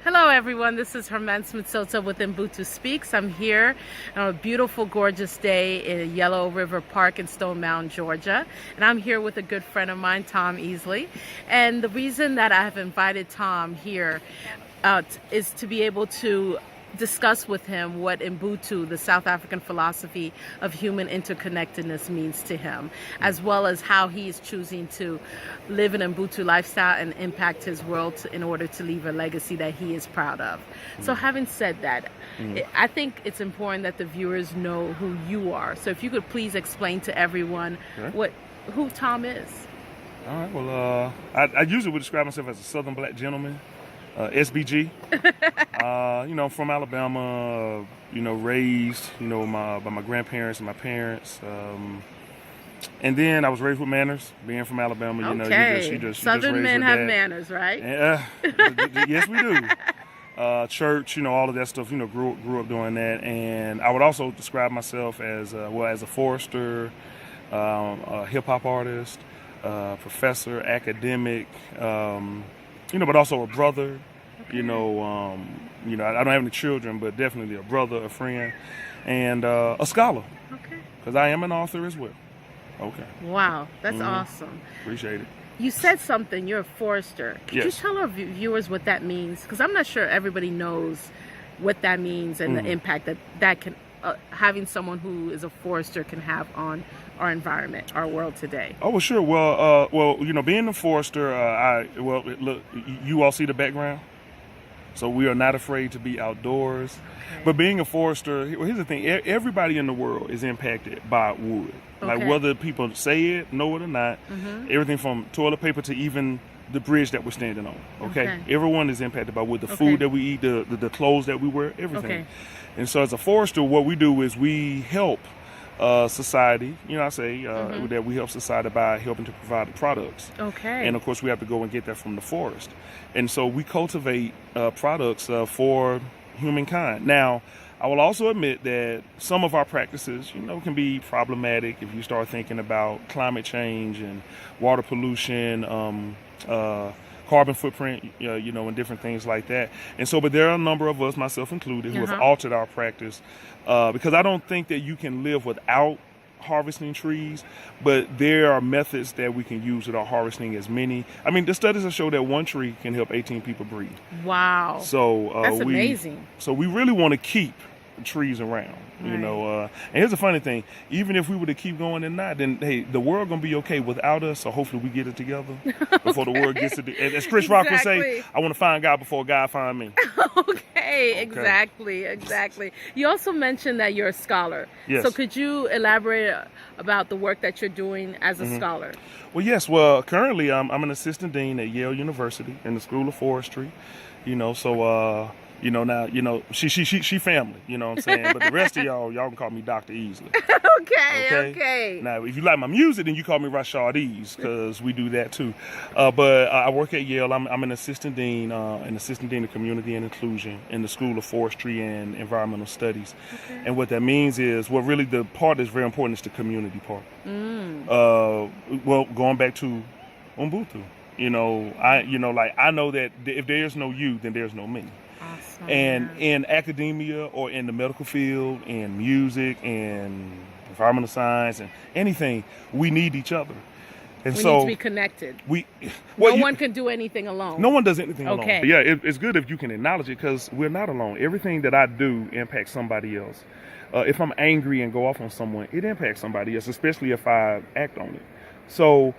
Hello everyone, this is Herman Smith-Sota with Ubuntuspeaks. I'm here on a beautiful, gorgeous day in Yellow River Park in Stone Mountain, Georgia. And I'm here with a good friend of mine, Tom Easley. And the reason that I have invited Tom here is to be able to discuss with him what Ubuntu, the South African philosophy of human interconnectedness, means to him, as well as how he is choosing to live an Ubuntu lifestyle and impact his world in order to leave a legacy that he is proud of. So having said that, I think it's important that the viewers know who you are. So if you could please explain to everyone who Tom is. All right, well, I usually would describe myself as a Southern black gentleman. SBG, from Alabama, raised, by my grandparents and my parents. And then I was raised with manners, being from Alabama, Southern men have manners, right? Yes, we do. Church, all of that stuff, grew up doing that. And I would also describe myself as a forester, a hip hop artist, professor, academic, but also a brother. I don't have any children, but definitely a brother, a friend, and a scholar. Okay. Because I am an author as well. Okay. Wow, that's awesome. Appreciate it. You said something. You're a forester. Could you tell our viewers what that means? Because I'm not sure everybody knows what that means and the impact that can having someone who is a forester can have on our environment, our world today. Oh, well, sure. Well, being a forester, look, you all see the background. So we are not afraid to be outdoors. Okay. But being a forester, here's the thing: everybody in the world is impacted by wood. Okay. Like whether people say it, know it or not, everything from toilet paper to even the bridge that we're standing on. Okay, everyone is impacted by wood. The food that we eat, the clothes that we wear, everything. Okay. And so as a forester, what we do is we help society, that we help society by helping to provide the products. Okay. And of course we have to go and get that from the forest. And so we cultivate products for humankind. Now, I will also admit that some of our practices, can be problematic if you start thinking about climate change and water pollution, carbon footprint, and different things like that. And so, but there are a number of us, myself included, who have altered our practice because I don't think that you can live without harvesting trees, but there are methods that we can use without harvesting as many. I mean, the studies have shown that one tree can help 18 people breathe. Wow. So that's amazing. So we really want to keep trees around, and here's the funny thing: even if we were to keep going and not, then hey, the world gonna be okay without us. So hopefully we get it together before the world gets it. As Chris Rock would say, I want to find God before God find me. Okay, exactly. You also mentioned that you're a scholar. Yes. So could you elaborate about the work that you're doing as a scholar? Well, yes. Well, currently I'm an assistant dean at Yale University in the School of Forestry. Now, she family, you know what I'm saying? But the rest of y'all can call me Dr. Easley. Okay. Now, if you like my music, then you call me RaShad Easley, because we do that too. But I work at Yale. I'm an assistant dean of community and inclusion in the School of Forestry and Environmental Studies. Okay. And what that means is, really the part that's very important is the community part. Going back to Ubuntu, I know that if there's no you, then there's no me. Awesome. And in academia or in the medical field, in music, and environmental science, and anything, we need each other. And we need to be connected. No one can do anything alone. No one does anything alone. But yeah, it's good if you can acknowledge it, because we're not alone. Everything that I do impacts somebody else. If I'm angry and go off on someone, it impacts somebody else, especially if I act on it. So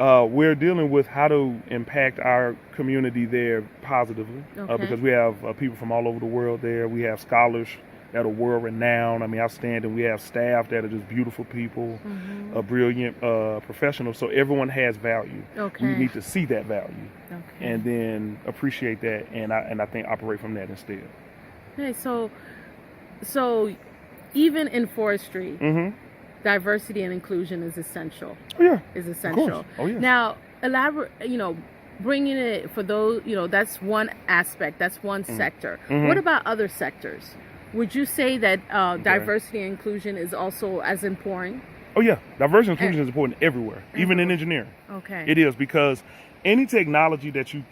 we're dealing with how to impact our community there positively, because we have people from all over the world there. We have scholars that are world-renowned. I mean, outstanding. We have staff that are just beautiful people, brilliant professionals. So everyone has value. Okay. We need to see that value, and then appreciate that, and I think operate from that instead. Okay, so even in forestry. Diversity and inclusion is essential. Is essential. Now, elaborate, bringing it for those, that's one aspect, that's one sector. What about other sectors? Would you say that diversity and inclusion is also as important? Oh yeah, diversity and inclusion is important everywhere, even in engineering. Okay. It is, because any technology that you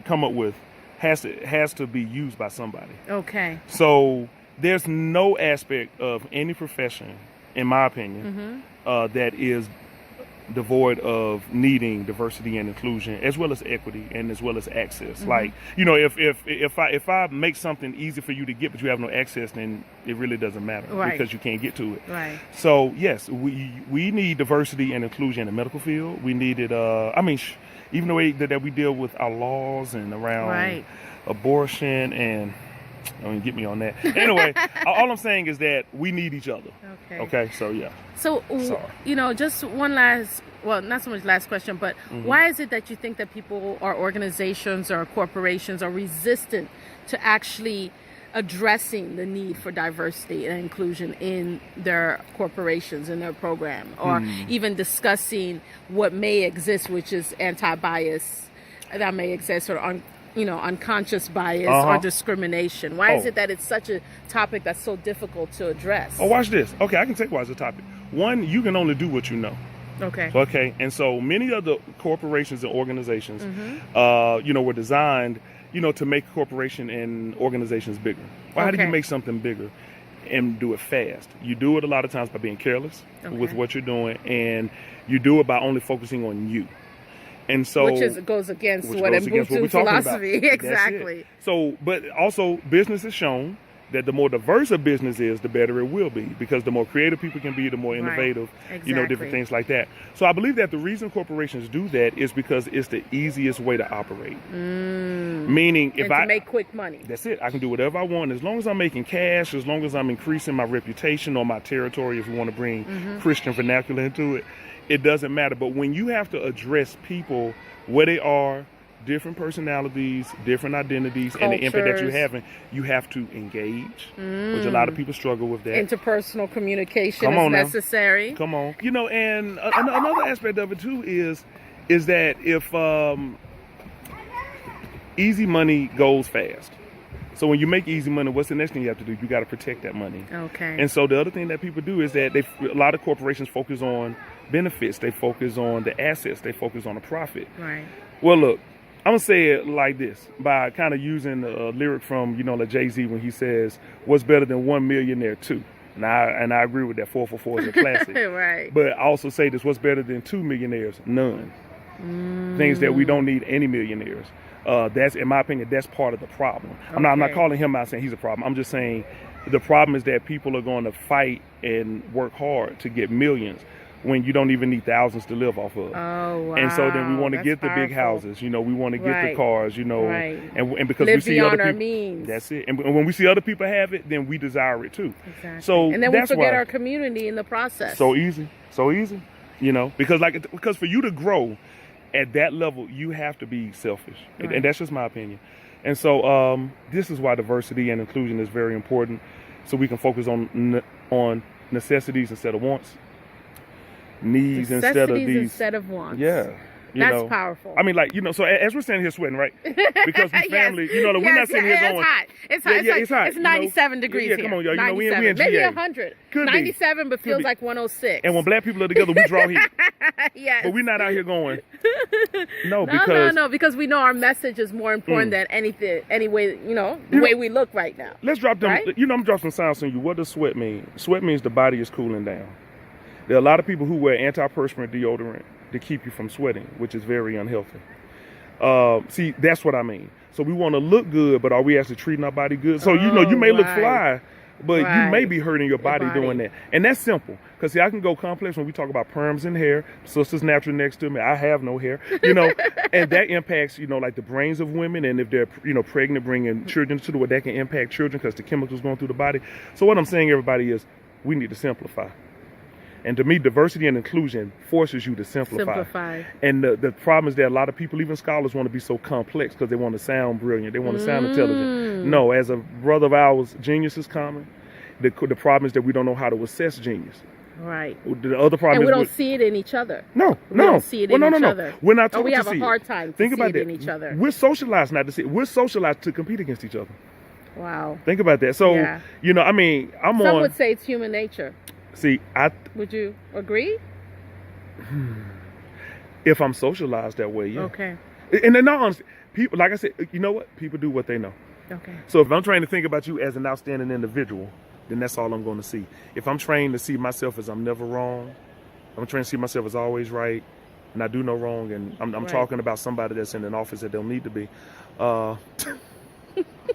come up with has to be used by somebody. Okay. So there's no aspect of any profession, in my opinion, that is devoid of needing diversity and inclusion, as well as equity and as well as access. Like, you know, if I make something easy for you to get, but you have no access, then it really doesn't matter, because you can't get to it. Right. So yes, we need diversity and inclusion in the medical field. We need it. Even the way that we deal with our laws and around abortion, and don't get me on that. Anyway, all I'm saying is that we need each other. Okay. So yeah. So, you know, just one last, well, not so much last question, but why is it that you think that people or organizations or corporations are resistant to actually addressing the need for diversity and inclusion in their corporations, in their program, or even discussing what may exist, which is anti-bias that may exist, or unconscious bias or discrimination? Why is it that it's such a topic that's so difficult to address? Oh, watch this. Okay, I can take why it's a topic. One, you can only do what you know. Okay. And so many of the corporations and organizations, were designed, to make corporation and organizations bigger. Well, how do you make something bigger and do it fast? You do it a lot of times by being careless with what you're doing, and you do it by only focusing on you. And so, goes against what Ubuntu philosophy. Exactly. So, but also business has shown that the more diverse a business is, the better it will be, because the more creative people can be, the more innovative, different things like that. So I believe that the reason corporations do that is because it's the easiest way to operate. Meaning, if I make quick money, that's it. I can do whatever I want as long as I'm making cash, as long as I'm increasing my reputation or my territory. If you want to bring Christian vernacular into it, it doesn't matter. But when you have to address people where they are, different personalities, different identities, cultures, and the impact that you're having, you have to engage, which a lot of people struggle with that. Interpersonal communication is necessary. Come on. And another aspect of it too is that if easy money goes fast. So when you make easy money, what's the next thing you have to do? You got to protect that money. Okay. And so the other thing that people do is that a lot of corporations focus on benefits. They focus on the assets. They focus on the profit. Right. Well, look, I'm going to say it like this, by kind of using a lyric from, like Jay-Z when he says, what's better than one millionaire, two? And I agree with that. 444 is a classic. Right. But I also say this, what's better than two millionaires? None. Things that we don't need any millionaires. That's, in my opinion, that's part of the problem. I'm not calling him out saying he's a problem. I'm just saying the problem is that people are going to fight and work hard to get millions when you don't even need thousands to live off of. Oh, wow. And so then we want to get the big houses, we want to get the cars, and because live we see beyond other our people, means. That's it. And when we see other people have it, then we desire it too. Exactly. So and then we forget our community in the process. So easy, because for you to grow at that level, you have to be selfish, and that's just my opinion. And so this is why diversity and inclusion is very important, so we can focus on necessities instead of wants. Needs instead of wants. Yeah. That's powerful. I mean, so as we're standing here sweating, right? Because we family, we're not sitting here going. It's hot. It's hot. It's 97 degrees here. Yeah, come on, y'all. 97. We in GA. Maybe 100. Could 97, but feels like 106. And when black people are together, we draw heat. Yes. But we're not out here going. No, because we know our message is more important than anything, the way we look right now. Let's drop them. Right? I'm dropping some sounds on you. What does sweat mean? Sweat means the body is cooling down. There are a lot of people who wear antiperspirant deodorant to keep you from sweating, which is very unhealthy. See, that's what I mean. So we want to look good, but are we actually treating our body good? So, you may look fly, but you may be hurting your body doing that. And that's simple. Because, see, I can go complex when we talk about perms and hair. Sister's natural next to me. I have no hair, and that impacts, like the brains of women. And if they're, pregnant, bringing children to the world, that can impact children because the chemicals going through the body. So what I'm saying, everybody, is we need to simplify. And to me, diversity and inclusion forces you to simplify. And the problem is that a lot of people, even scholars, want to be so complex because they want to sound brilliant. They want to sound intelligent. No, as a brother of ours, genius is common. The problem is that we don't know how to assess genius. Right. The other problem is we don't see it in each other. No. We don't see it in each other. We're not taught we to have see a hard time to see it in each other. We're socialized not to see it. We're socialized to compete against each other. Wow. Think about that. So, Some would say it's human nature. See, would you agree? If I'm socialized that way, yeah. Okay. And in all honesty, people, like I said, you know what? People do what they know. Okay. So if I'm trained to think about you as an outstanding individual, then that's all I'm going to see. If I'm trained to see myself as I'm never wrong, I'm trained to see myself as always right, and I do no wrong, and I'm Right. talking about somebody that's in an office that don't need to be.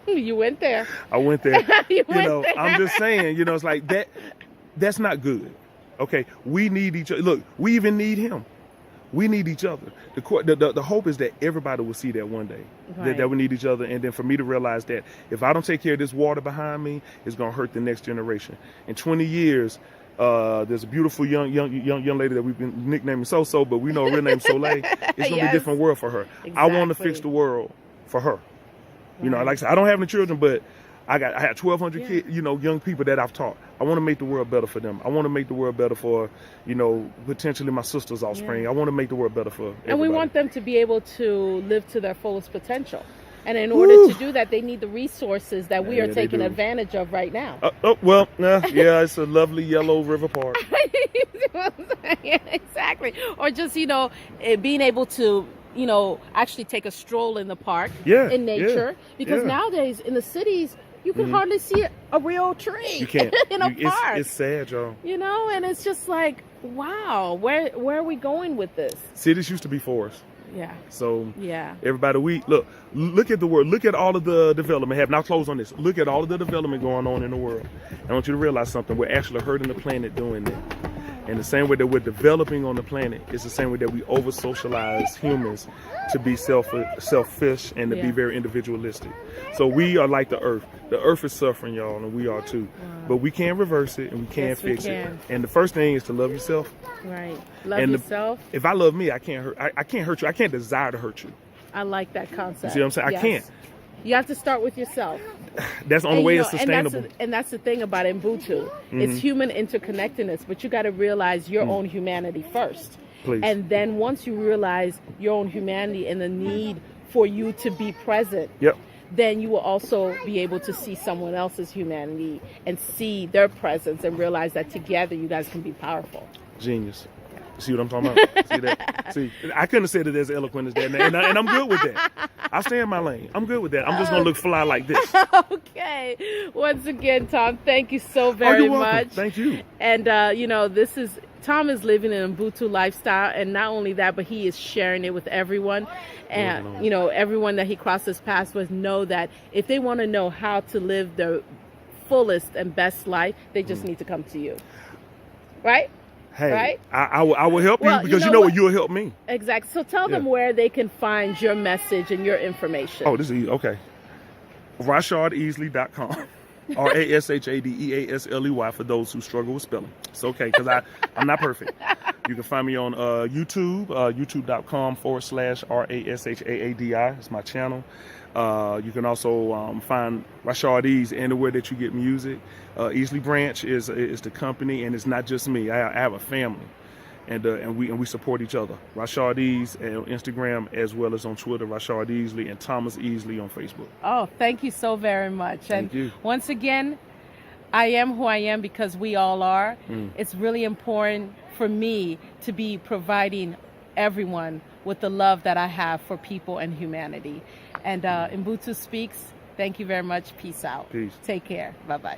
You went there. I went there. You went there. I'm just saying, it's like that. That's not good. Okay, we need each other. Look, we even need him. We need each other. The hope is that everybody will see that one day, Right. that we need each other, and then for me to realize that if I don't take care of this water behind me, it's gonna hurt the next generation. In 20 years, there's a beautiful young lady that we've been nicknaming So, but we know her real name Soleil. It's gonna be a Yes. different world for her. I want to Exactly. fix the world for her. Right. Like I said, I don't have any children, but I had 1,200 Yeah. kids, young people that I've taught. I want to make the world better for them. I want to make the world better for, potentially my sister's offspring. Yeah. I want to make the world better for everybody. And we want them to be able to live to their fullest potential. And in order Woo. to do that, they need the resources that we Yeah, are they taking do. advantage of right now. Yeah, it's a lovely yellow river park. Exactly. Or just, being able to, actually take a stroll in the park, Yeah, in nature. yeah, Because yeah. nowadays in the cities, you can hardly see a real tree You can't. in a It's park. sad, y'all. And it's just like, wow, where are we going with this? Cities used to be forests. Yeah. So Yeah. everybody, look at the world. Look at all of the development. Now close on this. Look at all of the development going on in the world. I want you to realize something. We're actually hurting the planet doing that. And the same way that we're developing on the planet is the same way that we over socialize humans to be selfish and to be Yeah. very individualistic. So we are like the earth. The earth is suffering, y'all, and we are too. But we can reverse it and we can Yes, we fix it. can. And the first thing is to love yourself. Right. Love And yourself. If I love me, I can't hurt. I can't hurt you. I can't desire to hurt you. I like that concept. You see what I'm saying? I Yes. can't. You have to start with yourself. That's the only way it's And sustainable. that's the thing about Ubuntu. It's human interconnectedness, but you got to realize your own humanity first. Please. And then once you realize your own humanity and the need for you to be present, Yep. then you will also be able to see someone else's humanity and see their presence and realize that together you guys can be powerful. Genius. See what I'm talking about? See that? See, I couldn't have said it as eloquent as that, and I'm good with that. I stay in my lane. I'm good with that. I'm just gonna look fly like this. Okay. Once again, Tom, thank you so very you're welcome. much. Thank you. And Tom is living an Ubuntu lifestyle, and not only that, but he is sharing it with everyone. And everyone that he crosses paths with know that if they want to know how to live their fullest and best life, they just need to come to you. Right? Hey, Right? I will help Well, you because you know what? you'll help me. Exactly. So tell them Yeah. where they can find your message and your information. Oh, this is easy. Okay. RaShadEasley.com. RaShadEasley for those who struggle with spelling. It's okay because I'm not perfect. You can find me on YouTube, youtube.com/RaShaadi. It's my channel. You can also find RaShad Easley anywhere that you get music. Easley Branch is the company, and it's not just me. I have a family, and we support each other. RaShad Easley on Instagram as well as on Twitter. RaShad Easley and Thomas Easley on Facebook. Oh, thank you so very much. Thank you. Once again, I am who I am because we all are. It's really important for me to be providing everyone with the love that I have for people and humanity. And Ubuntu Speaks, thank you very much. Peace out. Peace. Take care. Bye-bye.